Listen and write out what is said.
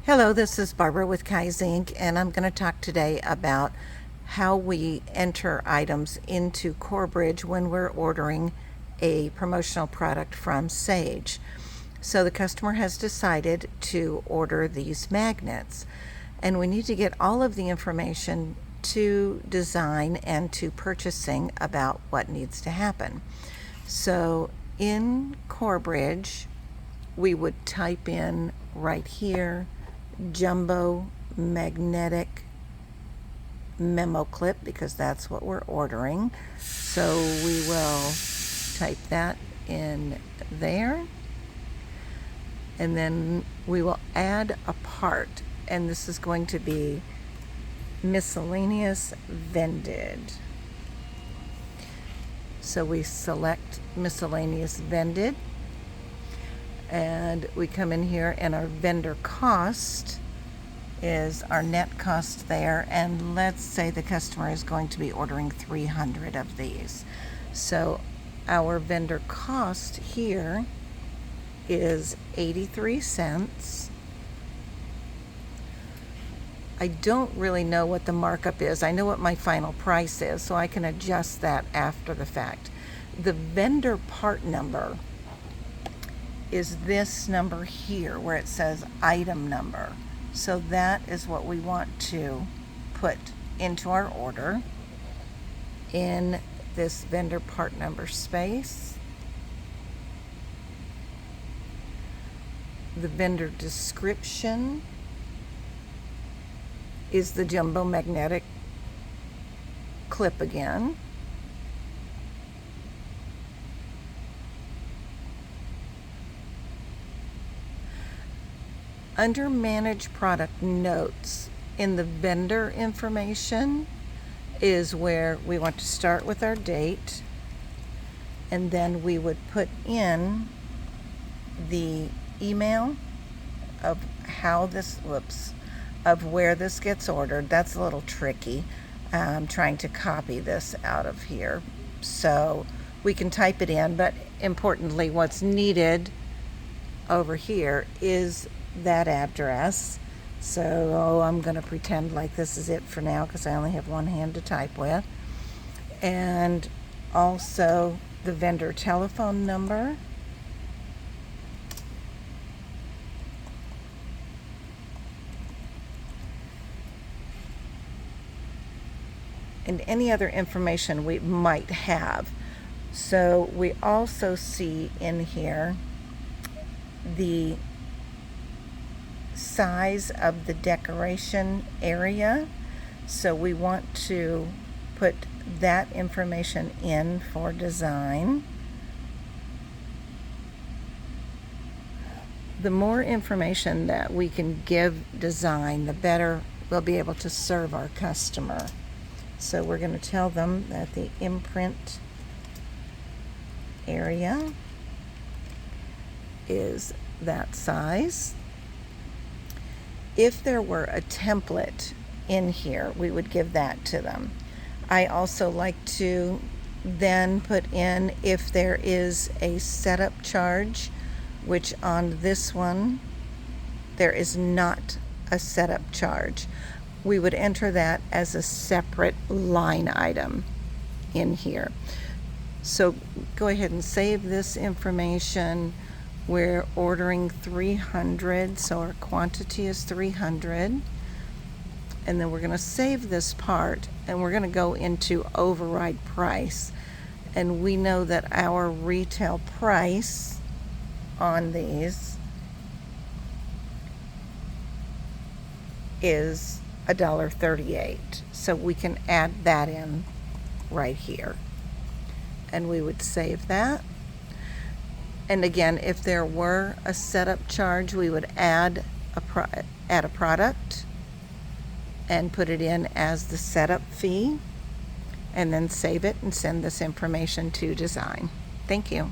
Hello, this is Barbara with Kaizink, and I'm going to talk today about how we enter items into Corebridge when we're ordering a promotional product from Sage. So the customer has decided to order these magnets, and we need to get all of the information to design and to purchasing about what needs to happen. So in Corebridge, we would type in right here jumbo magnetic memo clip, because that's what we're ordering. So we will type that in there, and then we will add a part, and this is going to be miscellaneous vended. So we select miscellaneous vended, and we come in here, and our vendor cost is our net cost there, and let's say the customer is going to be ordering 300 of these. So our vendor cost here is 83 cents. I don't really know what the markup is. I know what my final price is, so I can adjust that after the fact. The vendor part number is this number here where it says item number. So that is what we want to put into our order in this vendor part number space. The vendor description is the jumbo magnetic clip again. Under Manage Product Notes, in the vendor information is where we want to start with our date, and then we would put in the email of how this, of where this gets ordered. That's a little tricky. I'm trying to copy this out of here. So we can type it in, but importantly, what's needed over here is that address. So I'm going to pretend like this is it for now, because I only have one hand to type with. And also the vendor telephone number. And any other information we might have. So we also see in here the size of the decoration area. So we want to put that information in for design. The more information that we can give design, the better we'll be able to serve our customer. So we're going to tell them that the imprint area is that size. If there were a template in here, we would give that to them. I also like to then put in if there is a setup charge, which on this one there is not a setup charge. We would enter that as a separate line item in here. So go ahead and save this information. We're ordering 300, so our quantity is 300. And then we're going to save this part, and we're going to go into override price. And we know that our retail price on these is $1.38. So we can add that in right here. And we would save that. And again, if there were a setup charge, we would add a product and put it in as the setup fee, and then save it and send this information to design. Thank you.